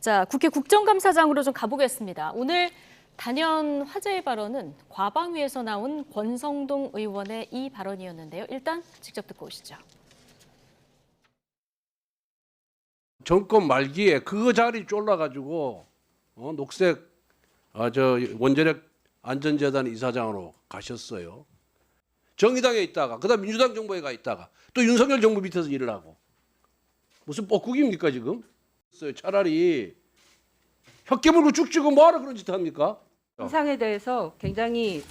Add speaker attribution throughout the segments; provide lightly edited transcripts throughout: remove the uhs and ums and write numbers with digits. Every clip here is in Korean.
Speaker 1: 자, 국회 국정감사장으로 좀 가보겠습니다. 오늘 단연 화제의 발언은 과방위에서 나온 권성동 의원의 이 발언이었는데요. 일단 직접 듣고 오시죠.
Speaker 2: 정권 말기에 그 자리 쫄라가지고 녹색 원자력 안전재단 이사장으로 가셨어요. 정의당에 있다가 그다음 민주당 정부에 가 있다가 또 윤석열 정부 밑에서 일을 하고 무슨 뻐꾸기입니까 지금? 차라리 혀 깨물고 죽지고 뭐하러 그런 짓 합니까?
Speaker 3: 인상에 대해서 굉장히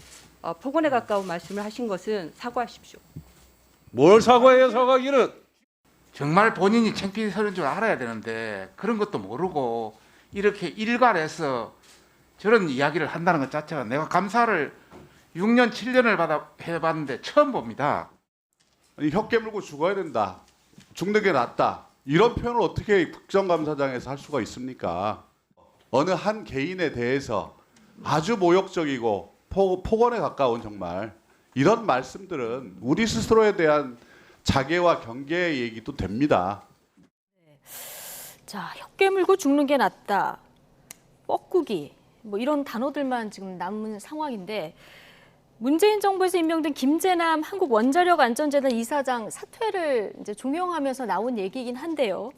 Speaker 3: 폭언에 가까운 말씀을 하신 것은 사과하십시오.
Speaker 2: 뭘 사과해요 사과기는?
Speaker 4: 정말 본인이 창피스러운 줄 알아야 되는데 그런 것도 모르고 이렇게 일괄해서 저런 이야기를 한다는 것 자체가 내가 감사를 6년, 7년을 해봤는데 처음 봅니다.
Speaker 5: 아니, 혀 깨물고 죽어야 된다. 죽는 게 낫다. 이런 표현을 어떻게 국정감사장에서 할 수가 있습니까? 어느 한 개인에 대해서 아주 모욕적이고 폭언에 가까운 정말 이런 말씀들은 우리 스스로에 대한 자괴와 경계의 얘기도 됩니다.
Speaker 1: 자, 혀 깨물고 죽는 게 낫다. 뻐꾸기. 뭐 이런 단어들만 지금 남은 상황인데 문재인 정부에서 임명된 김재남 한국원자력안전재단 이사장 사퇴를 이제 종용하면서 나온 얘기이긴 한데요.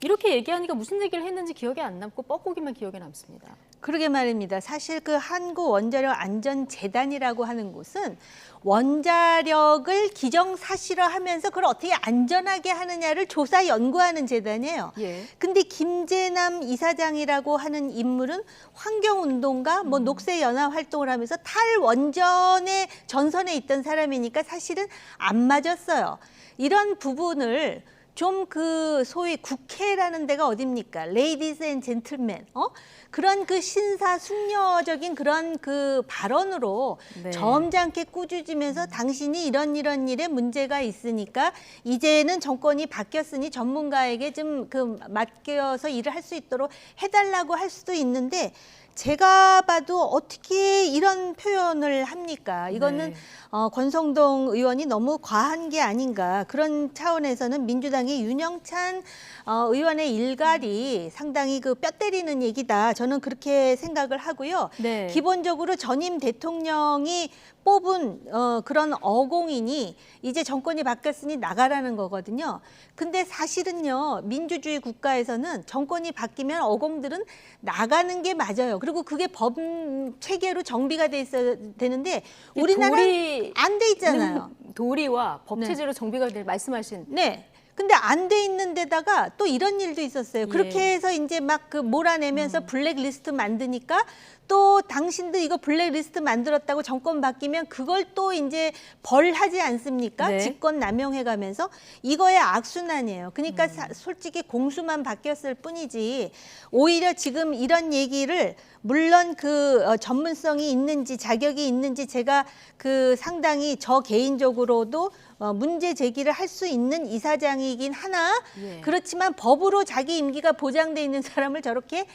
Speaker 1: 이렇게 얘기하니까 무슨 얘기를 했는지 기억이 안 남고 뻐꾸기만 기억에 남습니다.
Speaker 6: 그러게 말입니다. 사실 그 한국원자력안전재단이라고 하는 곳은 원자력을 기정사실화하면서 그걸 어떻게 안전하게 하느냐를 조사 연구하는 재단이에요.
Speaker 1: 예.
Speaker 6: 근데 김재남 이사장이라고 하는 인물은 환경운동가, 녹색연합 활동을 하면서 탈원전의 전선에 있던 사람이니까 사실은 안 맞았어요. 이런 부분을 좀 그 소위 국회라는 데가 어딥니까? 레이디스 앤 젠틀맨, 그런 그 신사숙녀적인 그런 그 발언으로
Speaker 1: 네.
Speaker 6: 점잖게 꾸짖으면서 당신이 이런 일에 문제가 있으니까 이제는 정권이 바뀌었으니 전문가에게 좀 그 맡겨서 일을 할 수 있도록 해달라고 할 수도 있는데 제가 봐도 어떻게 이런 표현을 합니까? 이거는
Speaker 1: 네.
Speaker 6: 권성동 의원이 너무 과한 게 아닌가. 그런 차원에서는 민주당의 윤영찬 의원의 일갈이 상당히 그 뼈 때리는 얘기다. 저는 그렇게 생각을 하고요.
Speaker 1: 네.
Speaker 6: 기본적으로 전임 대통령이 뽑은 그런 어공이니 이제 정권이 바뀌었으니 나가라는 거거든요. 근데 사실은요, 민주주의 국가에서는 정권이 바뀌면 어공들은 나가는 게 맞아요. 그리고 그게 법 체계로 정비가 돼 있어야 되는데 우리나라는 안 돼 있잖아요.
Speaker 1: 도리와 법
Speaker 6: 네.
Speaker 1: 체제로 정비가 될 말씀하신.
Speaker 6: 네. 근데 안 돼 있는 데다가 또 이런 일도 있었어요. 그렇게
Speaker 1: 예.
Speaker 6: 해서 이제 막 그 몰아내면서 블랙리스트 만드니까 또 당신도 이거 블랙리스트 만들었다고 정권 바뀌면 그걸 또 이제 벌하지 않습니까?
Speaker 1: 네.
Speaker 6: 직권 남용해가면서 이거의 악순환이에요. 그러니까 솔직히 공수만 바뀌었을 뿐이지 오히려 지금 이런 얘기를 물론 그 전문성이 있는지 자격이 있는지 제가 그 상당히 저 개인적으로도 문제 제기를 할 수 있는 이사장이긴 하나
Speaker 1: 예.
Speaker 6: 그렇지만 법으로 자기 임기가 보장돼 있는 사람을 저렇게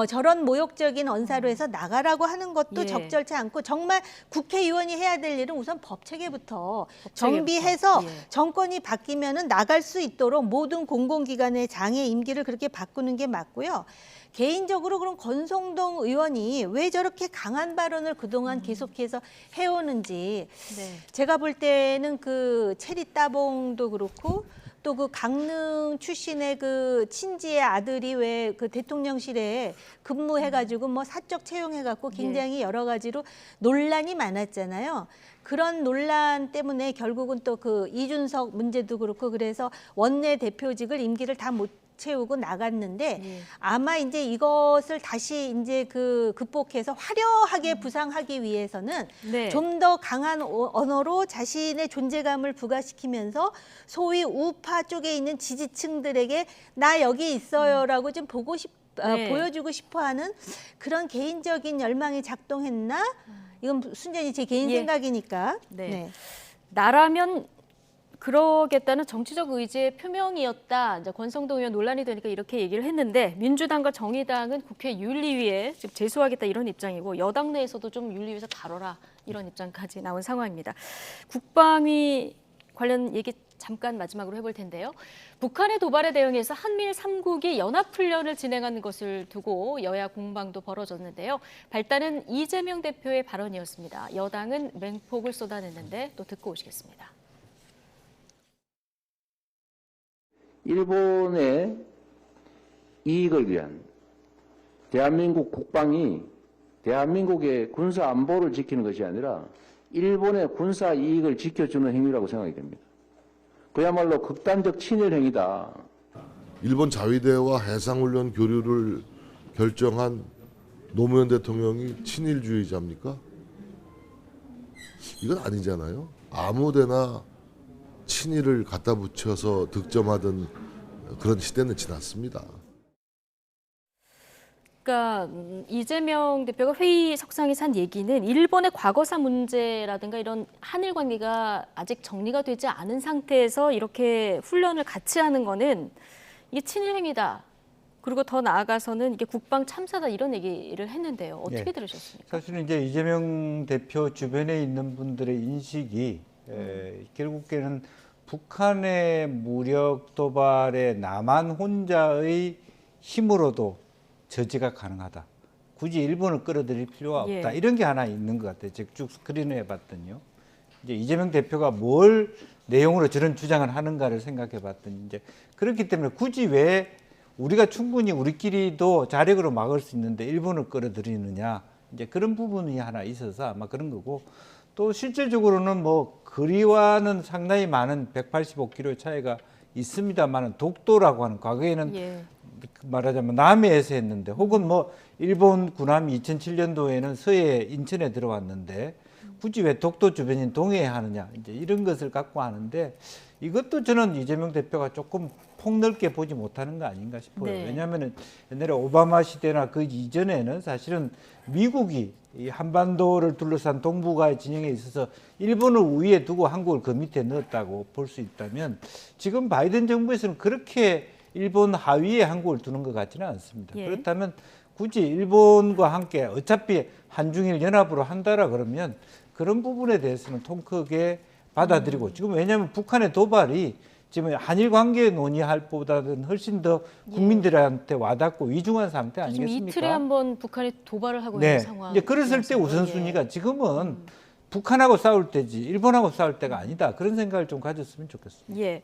Speaker 6: 저런 모욕적인 언사로 해서 나가라고 하는 것도
Speaker 1: 예.
Speaker 6: 적절치 않고 정말 국회의원이 해야 될 일은 우선 법 체계부터 정비해서
Speaker 1: 예.
Speaker 6: 정권이 바뀌면은 나갈 수 있도록 모든 공공기관의 장애 임기를 그렇게 바꾸는 게 맞고요. 개인적으로 그럼 권성동 의원이 왜 저렇게 강한 발언을 그동안 계속해서 해오는지
Speaker 1: 네.
Speaker 6: 제가 볼 때는 그 체리 따봉도 그렇고 또 그 강릉 출신의 그 친지의 아들이 왜 그 대통령실에 근무해가지고 뭐 사적 채용해갖고 굉장히 여러 가지로 논란이 많았잖아요. 그런 논란 때문에 결국은 또 그 이준석 문제도 그렇고 그래서 원내 대표직을 임기를 다 못 채우고 나갔는데
Speaker 1: 예.
Speaker 6: 아마 이제 이것을 다시 이제 그 극복해서 화려하게 부상하기 위해서는
Speaker 1: 네.
Speaker 6: 좀 더 강한 언어로 자신의 존재감을 부각시키면서 소위 우파 쪽에 있는 지지층들에게 나 여기 있어요라고 좀
Speaker 1: 네.
Speaker 6: 보여주고 싶어하는 그런 개인적인 열망이 작동했나? 이건 순전히 제 개인
Speaker 1: 예.
Speaker 6: 생각이니까.
Speaker 1: 네. 나라면 그러겠다는 정치적 의지의 표명이었다. 이제 권성동 의원 논란이 되니까 이렇게 얘기를 했는데 민주당과 정의당은 국회 윤리위에 지금 제소하겠다 이런 입장이고 여당 내에서도 좀 윤리위에서 다뤄라 이런 입장까지 나온 상황입니다. 국방위 관련 얘기 잠깐 마지막으로 해볼 텐데요. 북한의 도발에 대응해서 한미일 3국이 연합훈련을 진행하는 것을 두고 여야 공방도 벌어졌는데요. 발단은 이재명 대표의 발언이었습니다. 여당은 맹폭을 쏟아냈는데 또 듣고 오시겠습니다.
Speaker 7: 일본의 이익을 위한 대한민국 국방이 대한민국의 군사 안보를 지키는 것이 아니라 일본의 군사 이익을 지켜주는 행위라고 생각이 됩니다. 그야말로 극단적 친일 행위다.
Speaker 8: 일본 자위대와 해상훈련 교류를 결정한 노무현 대통령이 친일주의자입니까? 이건 아니잖아요. 아무데나 친일을 갖다 붙여서 득점하던 그런 시대는 지났습니다.
Speaker 1: 그러니까 이재명 대표가 회의석상에서 한 얘기는 일본의 과거사 문제라든가 이런 한일 관계가 아직 정리가 되지 않은 상태에서 이렇게 훈련을 같이 하는 거는 이게 친일 행위다. 그리고 더 나아가서는 이게 국방 참사다 이런 얘기를 했는데요. 어떻게 들으셨습니까?
Speaker 9: 사실은 이제 이재명 대표 주변에 있는 분들의 인식이 결국에는 북한의 무력 도발에 남한 혼자의 힘으로도 저지가 가능하다. 굳이 일본을 끌어들일 필요가 없다. 이런 게 하나 있는 것 같아요. 즉 쭉 스크린을 해봤더니요. 이제 이재명 대표가 뭘 내용으로 저런 주장을 하는가를 생각해봤더니 이제 그렇기 때문에 굳이 왜 우리가 충분히 우리끼리도 자력으로 막을 수 있는데 일본을 끌어들이느냐. 이제 그런 부분이 하나 있어서 아마 그런 거고 또 실질적으로는 뭐 거리와는 상당히 많은 185km의 차이가 있습니다만은 독도라고 하는 과거에는 말하자면 남해에서 했는데 혹은 뭐 일본 군함이 2007년도에는 서해 인천에 들어왔는데 굳이 왜 독도 주변인 동해에 하느냐 이제 이런 것을 갖고 하는데 이것도 저는 이재명 대표가 조금 폭넓게 보지 못하는 거 아닌가 싶어요. 왜냐하면 옛날에 오바마 시대나 그 이전에는 사실은 미국이 이 한반도를 둘러싼 동북아의 진영에 있어서 일본을 우위에 두고 한국을 그 밑에 넣었다고 볼 수 있다면 지금 바이든 정부에서는 그렇게 일본 하위에 한국을 두는 것 같지는 않습니다. 그렇다면 굳이 일본과 함께 어차피 한중일 연합으로 한다라 그러면 그런 부분에 대해서는 통 크게 받아들이고 지금 왜냐하면 북한의 도발이 지금 한일 관계 논의할 보다는 훨씬 더 국민들한테 와닿고 위중한 상태 아니겠습니까?
Speaker 1: 이틀에 한 번 북한이 도발을 하고 있는 상황.
Speaker 9: 이제 그랬을 때 우선순위가 지금은 북한하고 싸울 때지 일본하고 싸울 때가 아니다. 그런 생각을 좀 가졌으면 좋겠습니다.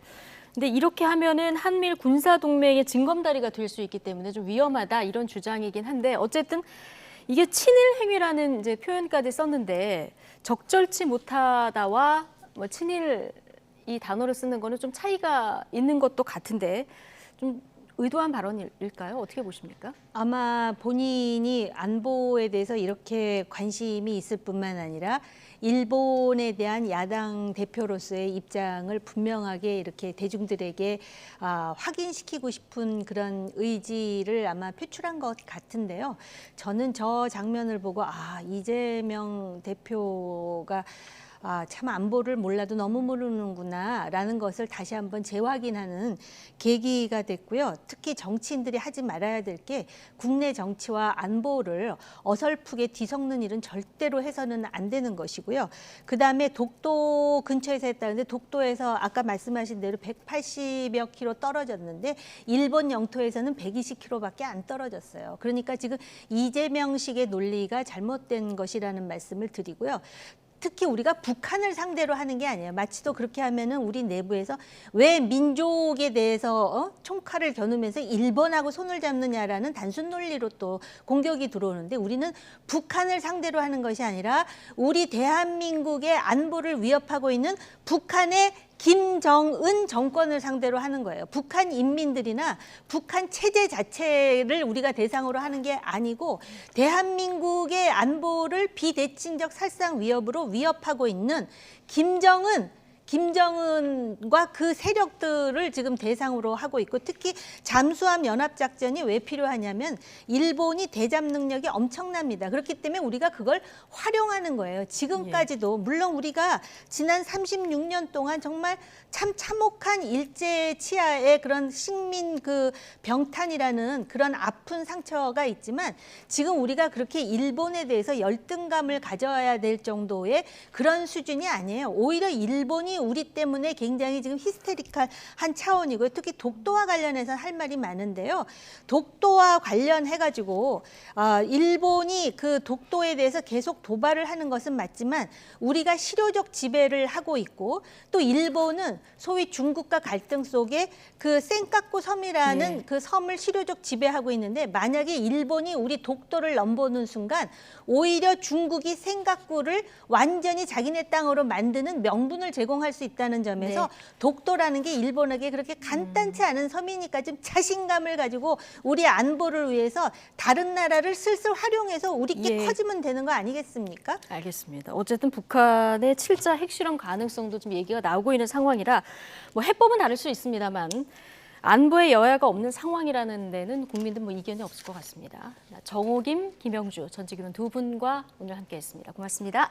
Speaker 1: 근데 이렇게 하면은 한미일 군사 동맹의 징검다리가 될 수 있기 때문에 좀 위험하다 이런 주장이긴 한데 어쨌든 이게 친일 행위라는 이제 표현까지 썼는데 적절치 못하다와 뭐 친일 이 단어를 쓰는 거는 좀 차이가 있는 것도 같은데 좀 의도한 발언일까요? 어떻게 보십니까?
Speaker 6: 아마 본인이 안보에 대해서 이렇게 관심이 있을 뿐만 아니라 일본에 대한 야당 대표로서의 입장을 분명하게 이렇게 대중들에게 확인시키고 싶은 그런 의지를 아마 표출한 것 같은데요. 저는 저 장면을 보고 이재명 대표가 참 안보를 몰라도 너무 모르는구나 라는 것을 다시 한번 재확인하는 계기가 됐고요. 특히 정치인들이 하지 말아야 될 게 국내 정치와 안보를 어설프게 뒤섞는 일은 절대로 해서는 안 되는 것이고요. 그다음에 독도 근처에서 했다는데 독도에서 아까 말씀하신 대로 180여 킬로 떨어졌는데 일본 영토에서는 120킬로밖에 안 떨어졌어요. 그러니까 지금 이재명식의 논리가 잘못된 것이라는 말씀을 드리고요. 특히 우리가 북한을 상대로 하는 게 아니에요. 마치도 그렇게 하면은 우리 내부에서 왜 민족에 대해서 총칼을 겨누면서 일본하고 손을 잡느냐라는 단순 논리로 또 공격이 들어오는데 우리는 북한을 상대로 하는 것이 아니라 우리 대한민국의 안보를 위협하고 있는 북한의 김정은 정권을 상대로 하는 거예요. 북한 인민들이나 북한 체제 자체를 우리가 대상으로 하는 게 아니고 대한민국의 안보를 비대칭적 살상 위협으로 위협하고 있는 김정은과 그 세력들을 지금 대상으로 하고 있고 특히 잠수함 연합작전이 왜 필요하냐면 일본이 대잠 능력이 엄청납니다. 그렇기 때문에 우리가 그걸 활용하는 거예요. 지금까지도 물론 우리가 지난 36년 동안 정말 참 참혹한 일제 치하의 그런 식민 그 병탄이라는 그런 아픈 상처가 있지만 지금 우리가 그렇게 일본에 대해서 열등감을 가져야 될 정도의 그런 수준이 아니에요. 오히려 일본이 우리 때문에 굉장히 지금 히스테리컬한 차원이고요. 특히 독도와 관련해서 할 말이 많은데요. 독도와 관련해가지고 일본이 그 독도에 대해서 계속 도발을 하는 것은 맞지만 우리가 실효적 지배를 하고 있고 또 일본은 소위 중국과 갈등 속에 그 센카쿠 섬이라는
Speaker 1: 네.
Speaker 6: 그 섬을 실효적 지배하고 있는데 만약에 일본이 우리 독도를 넘보는 순간 오히려 중국이 센카쿠를 완전히 자기네 땅으로 만드는 명분을 제공할 수 있다는 점에서 독도라는 게 일본에게 그렇게 간단치 않은 섬이니까 좀 자신감을 가지고 우리 안보를 위해서 다른 나라를 슬슬 활용해서 우리께
Speaker 1: 예.
Speaker 6: 커지면 되는 거 아니겠습니까?
Speaker 1: 알겠습니다. 어쨌든 북한의 7자 핵실험 가능성도 좀 얘기가 나오고 있는 상황이라 뭐 해법은 다를 수 있습니다만 안보에 여야가 없는 상황이라는 데는 국민들 뭐 이견이 없을 것 같습니다. 정호김, 김영주 전 직위원 두 분과 오늘 함께했습니다. 고맙습니다.